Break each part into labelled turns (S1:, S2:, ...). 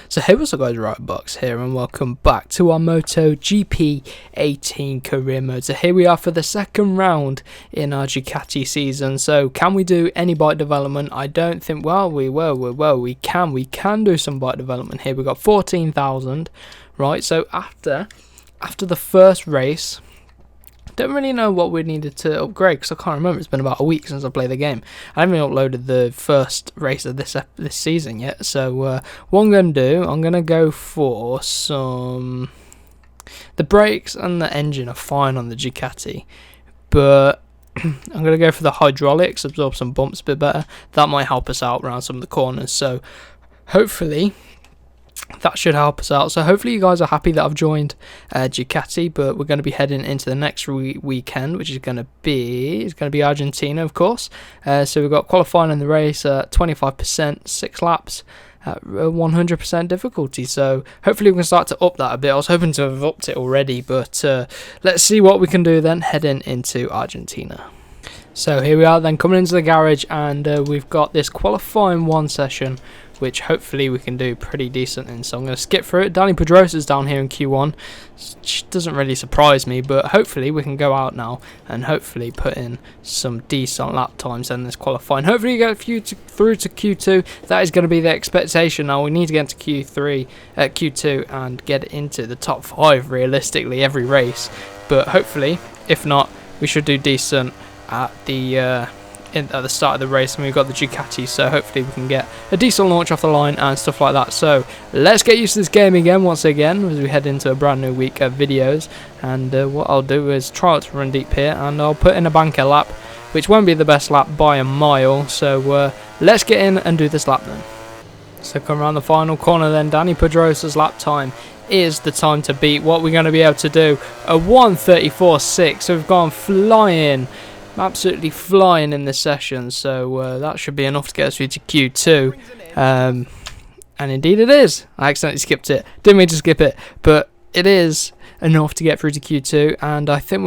S1: So hey, what's up guys, Riotbox here and welcome back to our MotoGP 18 career mode. So here we are for the second round in our Ducati season. So can we do any bike development? I don't think, we can do some bike development here. We've got 14,000, right? So after the first race, don't really know what we needed to upgrade because I can't remember. It's been about a week since I played the game. I haven't even uploaded the first race of this season yet. So what I'm going to do, I'm going to go for some... The brakes and the engine are fine on the Ducati, but I'm going to go for the hydraulics, absorb some bumps a bit better. That might help us out around some of the corners. So hopefully that should help us out. So hopefully you guys are happy that I've joined Ducati, but we're going to be heading into the next weekend, which is going to be Argentina, of course. So we've got qualifying in the race at 25%, 6 laps at 100% difficulty. So hopefully we can start to up that a bit. I was hoping to have upped it already, but let's see what we can do then heading into Argentina. So here we are then coming into the garage, and we've got this qualifying 1 session, which hopefully we can do pretty decent in. So I'm going to skip through it. Dani Pedrosa's down here in Q1, which doesn't really surprise me, but hopefully we can go out now and hopefully put in some decent lap times in this qualifying. Hopefully you get through to Q2. That is going to be the expectation. Now we need to get to Q2 and get into the top 5 realistically every race, but hopefully, if not, we should do decent at the start of the race, and we've got the Ducati, so hopefully we can get a decent launch off the line and stuff like that. So let's get used to this game again once again as we head into a brand new week of videos. And what I'll do is try out to run deep here, and I'll put in a banker lap, which won't be the best lap by a mile. So let's get in and do this lap then. So come around the final corner then. Dani Pedrosa's lap time is the time to beat. What we're going to be able to do, a 1:34.6. So we've gone flying, absolutely flying in this session. So that should be enough to get us through to Q2. And indeed it is. I accidentally skipped it. Didn't mean to skip it, but it is enough to get through to Q2. And I think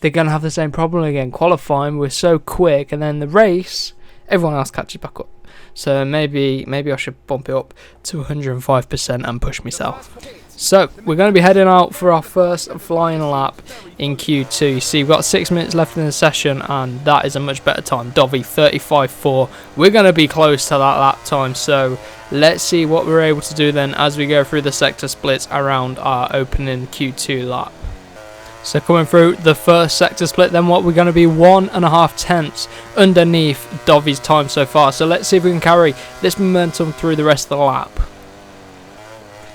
S1: they're gonna have the same problem again. Qualifying, we're so quick, and then the race, everyone else catches back up. So maybe I should bump it up to 105% and push myself. So we're going to be heading out for our first flying lap in Q2. You see, we've got 6 minutes left in the session, and that is a much better time. DOVI 35.4. We're going to be close to that lap time. So let's see what we're able to do then as we go through the sector splits around our opening Q2 lap. So coming through the first sector split, then what we're going to be 1.5 tenths underneath DOVI's time so far. So let's see if we can carry this momentum through the rest of the lap.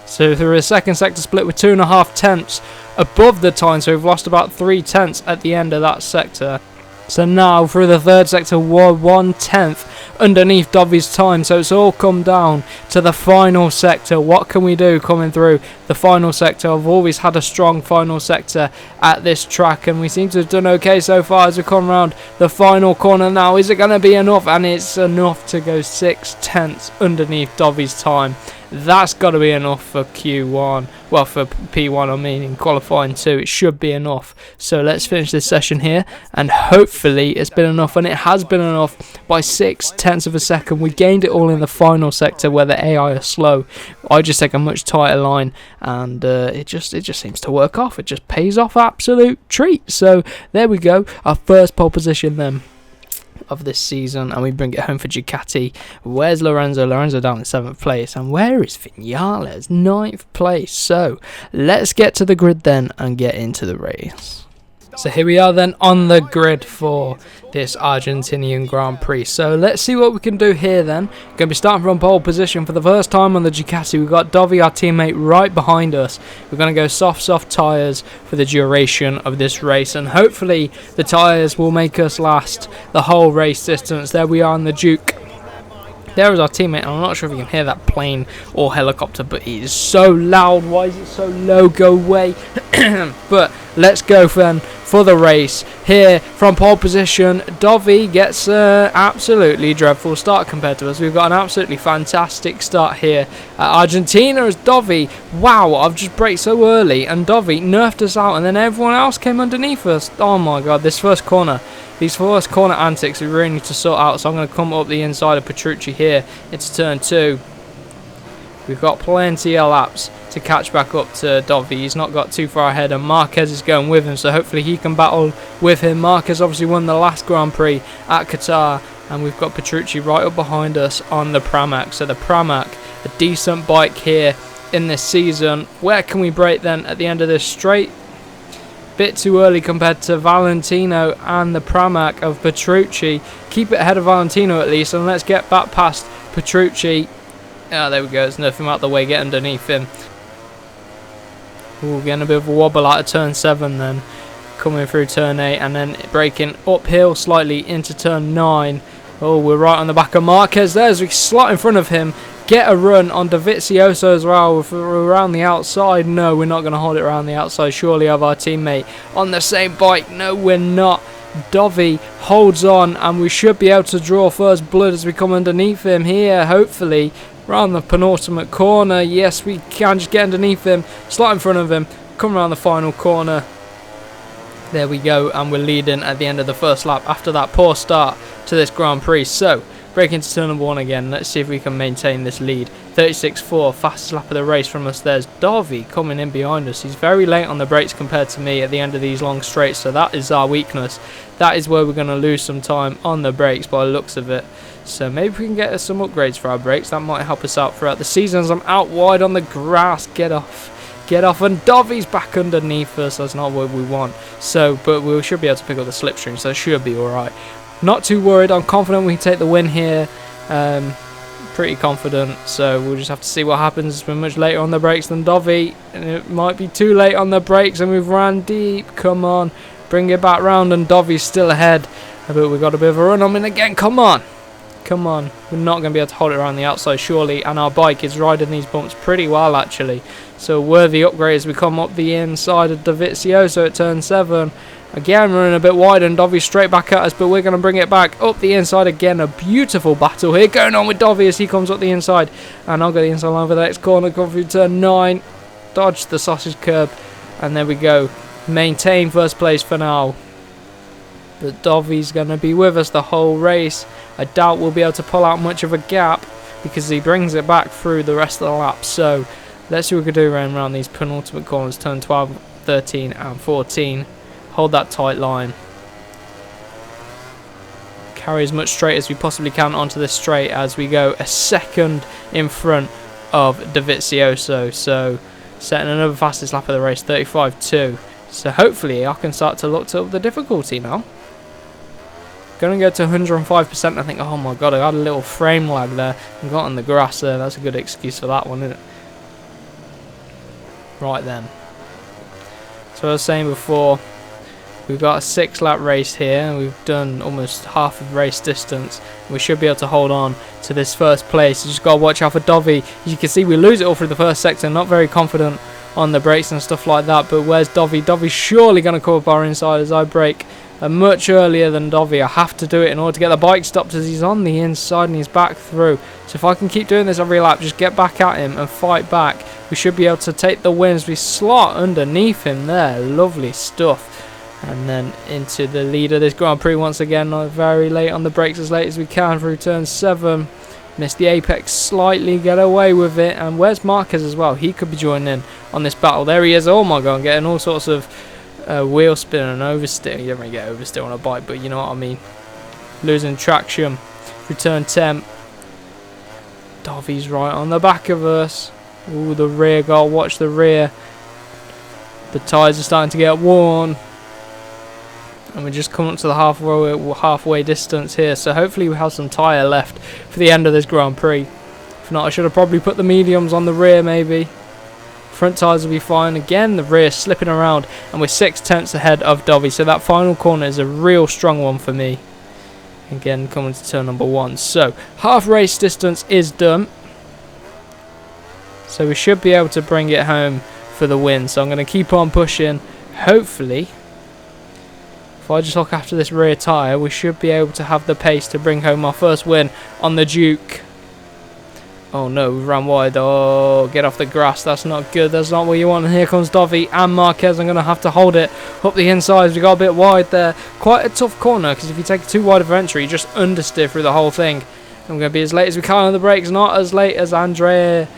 S1: So through the second sector split, we're 2.5 tenths above the time. So we've lost about 3 tenths at the end of that sector. So now through the third sector, we're 1 tenth underneath DOVI's time. So it's all come down to the final sector. What can we do coming through the final sector? I've always had a strong final sector at this track, and we seem to have done okay so far as we come around the final corner now. Is it going to be enough? And it's enough to go 6 tenths underneath DOVI's time. That's got to be enough for Q1. Well, for P1, I mean, in qualifying 2, it should be enough. So let's finish this session here, and hopefully it's been enough, and it has been enough by 6 tenths of a second. We gained it all in the final sector where the AI are slow. I just take a much tighter line, and it just seems to work off. It just pays off, absolute treat. So there we go, our first pole position then of this season, and we bring it home for Ducati. Where's Lorenzo? Lorenzo down in 7th place, and where is Vinales? 9th place. So let's get to the grid then and get into the race. So here we are then on the grid for this Argentinian Grand Prix. So let's see what we can do here then. Going to be starting from pole position for the first time on the Ducati. We've got DOVI, our teammate, right behind us. We're going to go soft tyres for the duration of this race, and hopefully the tyres will make us last the whole race distance. There we are on the Duke. There is our teammate. I'm not sure if you can hear that plane or helicopter, but it is so loud. Why is it so low? Go away. But let's go then for the race. Here from pole position, DOVI gets an absolutely dreadful start compared to us. We've got an absolutely fantastic start here at Argentina as DOVI. Wow, I've just braked so early, and DOVI nerfed us out, and then everyone else came underneath us. Oh my god, this first corner. These first corner antics we really need to sort out, so I'm going to come up the inside of Petrucci here into turn 2. We've got plenty of laps to catch back up to DOVI. He's not got too far ahead, and Marquez is going with him, so hopefully he can battle with him. Marquez obviously won the last Grand Prix at Qatar, and we've got Petrucci right up behind us on the Pramac. So the Pramac, a decent bike here in this season. Where can we break then at the end of this straight? Bit too early compared to Valentino and the Pramac of Petrucci. Keep it ahead of Valentino at least, and let's get back past Petrucci. Ah, there we go. There's nothing out the way. Get underneath him. Ooh, getting a bit of a wobble out of turn 7 then. Coming through turn 8 and then braking uphill slightly into turn 9. Oh, we're right on the back of Marquez. There's a slot in front of him. Get a run on Dovizioso as well. If we're around the outside, no, we're not going to hold it around the outside. Surely of our teammate on the same bike. No, we're not. DOVI holds on, and we should be able to draw first blood as we come underneath him here, hopefully. Around the penultimate corner. Yes, we can just get underneath him. Slot in front of him. Come around the final corner. There we go, and we're leading at the end of the first lap after that poor start to this Grand Prix. So, break into turn number 1 again. Let's see if we can maintain this lead. 36.4, fastest lap of the race from us. There's DOVI coming in behind us. He's very late on the brakes compared to me at the end of these long straights, so that is our weakness. That is where we're going to lose some time on the brakes by the looks of it. So maybe we can get some upgrades for our brakes. That might help us out throughout the season. As I'm out wide on the grass. Get off. Get off. And DOVI's back underneath us. That's not what we want. So, but we should be able to pick up the slipstream, so it should be alright. Not too worried. I'm confident we can take the win here. Pretty confident. So we'll just have to see what happens. We're much later on the brakes than DOVI. And it might be too late on the brakes, and we've ran deep. Come on. Bring it back round, and DOVI's still ahead. But we've got a bit of a run on him again. Come on. Come on, we're not going to be able to hold it around the outside surely, and our bike is riding these bumps pretty well actually. So worthy upgrade as we come up the inside of Dovizioso at turn 7. Again, running a bit wide, and DOVI straight back at us, but we're going to bring it back up the inside again. A beautiful battle here going on with DOVI as he comes up the inside, and I'll go the inside line for the next corner, come through turn 9, dodge the sausage curb, and there we go. Maintain first place for now. But DOVI's going to be with us the whole race. I doubt we'll be able to pull out much of a gap because he brings it back through the rest of the lap. So let's see what we can do around these penultimate corners, turn 12, 13 and 14. Hold that tight line. Carry as much straight as we possibly can onto this straight as we go a second in front of Dovizioso. So setting another fastest lap of the race, 35.2. So hopefully I can start to look up the difficulty now. Going to go to 105%. I think, oh my god, I had a little frame lag there and got on the grass there. That's a good excuse for that one, isn't it? Right then. So I was saying before, we've got a 6-lap race here. We've done almost half of race distance. We should be able to hold on to this first place. You just got to watch out for DOVI. As you can see, we lose it all through the first sector. Not very confident on the brakes and stuff like that. But where's DOVI? DOVI's surely going to come up our inside as I brake much earlier than DOVI. I have to do it in order to get the bike stopped as he's on the inside and he's back through. So if I can keep doing this every lap, just get back at him and fight back, we should be able to take the wins. We slot underneath him there. Lovely stuff. And then into the lead of this Grand Prix once again. Very late on the brakes, as late as we can through turn 7. Missed the apex slightly, get away with it. And where's Marquez as well? He could be joining in on this battle. There he is. Oh my god, getting all sorts of wheel spin and oversteer. You don't really get oversteer on a bike, but you know what I mean. Losing traction through turn 10. DOVI's right on the back of us. Ooh, the rear guard. Watch the rear. The tyres are starting to get worn. And we're just coming up to the halfway distance here. So hopefully we have some tyre left for the end of this Grand Prix. If not, I should have probably put the mediums on the rear maybe. Front tyres will be fine. Again, the rear slipping around. And we're 6/10 ahead of DOVI. So that final corner is a real strong one for me. Again, coming to turn number 1. So, half race distance is done. So we should be able to bring it home for the win. So I'm going to keep on pushing. Hopefully, if I just look after this rear tyre, we should be able to have the pace to bring home our first win on the Duke. Oh no, we ran wide. Oh, get off the grass. That's not good. That's not what you want. And here comes DOVI and Marquez. I'm going to have to hold it up the inside. We got a bit wide there. Quite a tough corner, because if you take too wide of entry, you just understeer through the whole thing. I'm going to be as late as we can on the brakes. Not as late as Andrea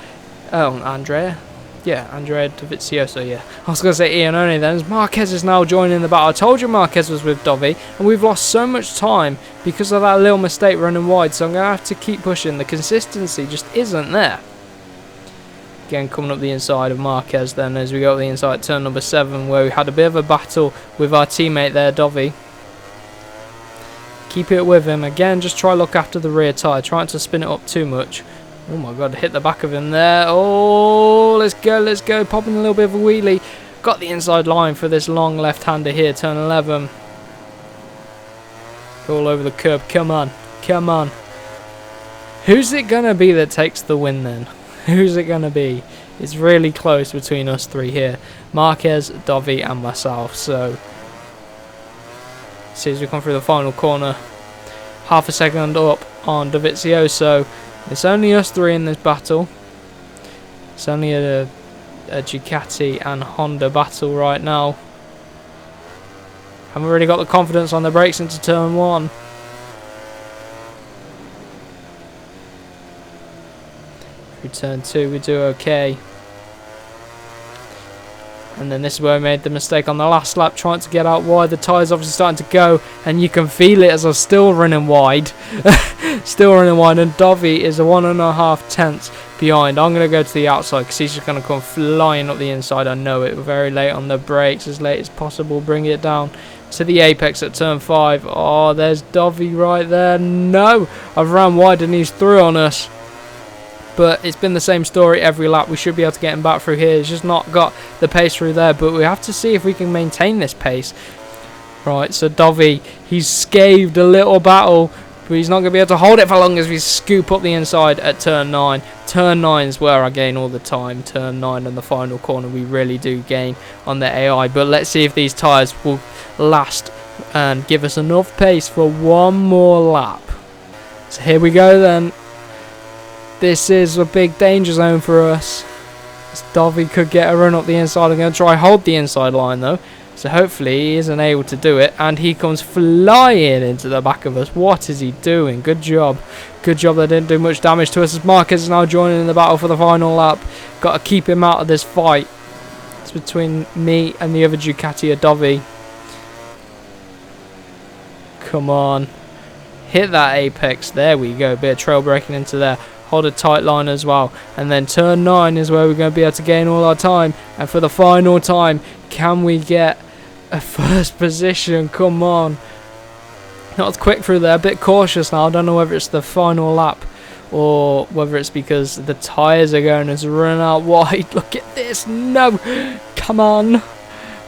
S1: Oh, Andrea. Yeah, Andrea Dovizioso, yeah. I was going to say Iannone then. Marquez is now joining the battle. I told you Marquez was with Dovi, and we've lost so much time because of that little mistake running wide, so I'm going to have to keep pushing. The consistency just isn't there. Again, coming up the inside of Marquez then as we go up the inside turn number 7, where we had a bit of a battle with our teammate there, Dovi. Keep it with him. Again, just try look after the rear tyre, trying to spin it up too much. Oh my god, hit the back of him there. Oh, let's go. Popping a little bit of a wheelie. Got the inside line for this long left-hander here, turn 11. All over the curb. Come on. Who's it going to be that takes the win then? Who's it going to be? It's really close between us three here. Marquez, Dovi and myself. So, see as we come through the final corner. Half a second up on Dovizioso. It's only us three in this battle. It's only a Ducati and Honda battle right now. Haven't really got the confidence on the brakes into turn 1. Through turn 2 we do okay. And then this is where I made the mistake on the last lap, trying to get out wide. The tyres obviously starting to go, and you can feel it as I'm still running wide. Still running wide, and Dovi is a 1.5 tenths behind. I'm going to go to the outside because he's just going to come flying up the inside. I know it. We're very late on the brakes, as late as possible. Bring it down to the apex at turn 5. Oh, there's Dovi right there. No, I've ran wide and he's through on us. But it's been the same story every lap. We should be able to get him back through here. He's just not got the pace through there. But we have to see if we can maintain this pace. Right, so Dovi, he's scathed a little battle. But he's not going to be able to hold it for long as we scoop up the inside at turn 9. Turn 9 is where I gain all the time. Turn 9 and the final corner, we really do gain on the AI. But let's see if these tyres will last and give us enough pace for one more lap. So here we go then. This is a big danger zone for us. As Dovi could get a run up the inside. I'm going to try hold the inside line though. So hopefully he isn't able to do it. And he comes flying into the back of us. What is he doing? Good job. Good job that didn't do much damage to us. As Marquez is now joining in the battle for the final lap. Got to keep him out of this fight. It's between me and the other Ducati, Dovi. Come on. Hit that apex. There we go. Bit of trail braking into there. Hold a tight line as well, and then turn 9 is where we're going to be able to gain all our time. And for the final time, can we get a first position? Come on. Not quick through there, a bit cautious now. I don't know whether it's the final lap or whether it's because the tyres are going to run out wide. Look at this. No, come on.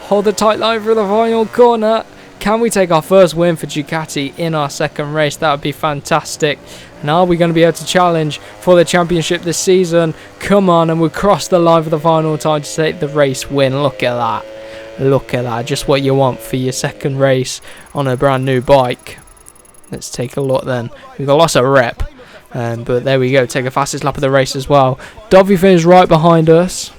S1: Hold the tight line for the final corner. Can we take our first win for Ducati in our second race? That would be fantastic. And are we going to be able to challenge for the championship this season? Come on, and we'll cross the line for the final time to take the race win. Look at that. Look at that. Just what you want for your second race on a brand new bike. Let's take a look then. We've got lots of rep. But there we go. Take the fastest lap of the race as well. Dovi finished right behind us.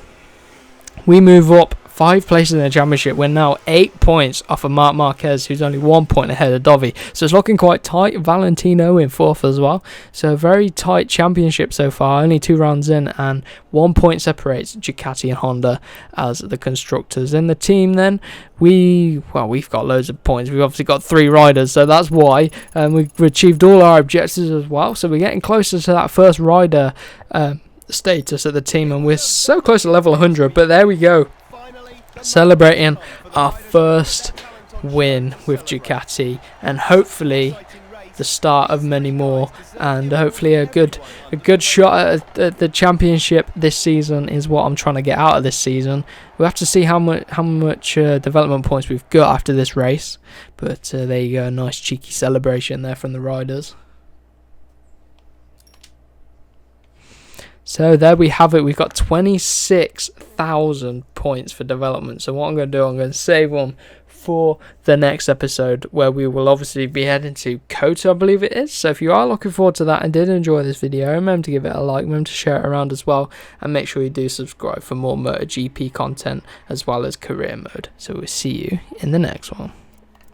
S1: We move up 5 places in the championship. We're now 8 points off of Marc Marquez, who's only 1 point ahead of Dovi. So it's looking quite tight. Valentino in 4th as well. So a very tight championship so far. Only 2 rounds in, and 1 point separates Ducati and Honda as the constructors. In the team then, we've got loads of points. We've obviously got 3 riders, so that's why. We've achieved all our objectives as well. So we're getting closer to that first rider status at the team, and we're so close to level 100. But there we go. Celebrating our first win with Ducati, and hopefully the start of many more, and hopefully a good shot at the championship this season is what I'm trying to get out of this season. We have to see how much development points we've got after this race, but there you go, a nice cheeky celebration there from the riders. So there we have it. We've got 26,000 points for development. So what I'm going to do, I'm going to save them for the next episode, where we will obviously be heading to Kota, I believe it is. So if you are looking forward to that and did enjoy this video, remember to give it a like, remember to share it around as well, and make sure you do subscribe for more MotoGP content as well as career mode. So we'll see you in the next one.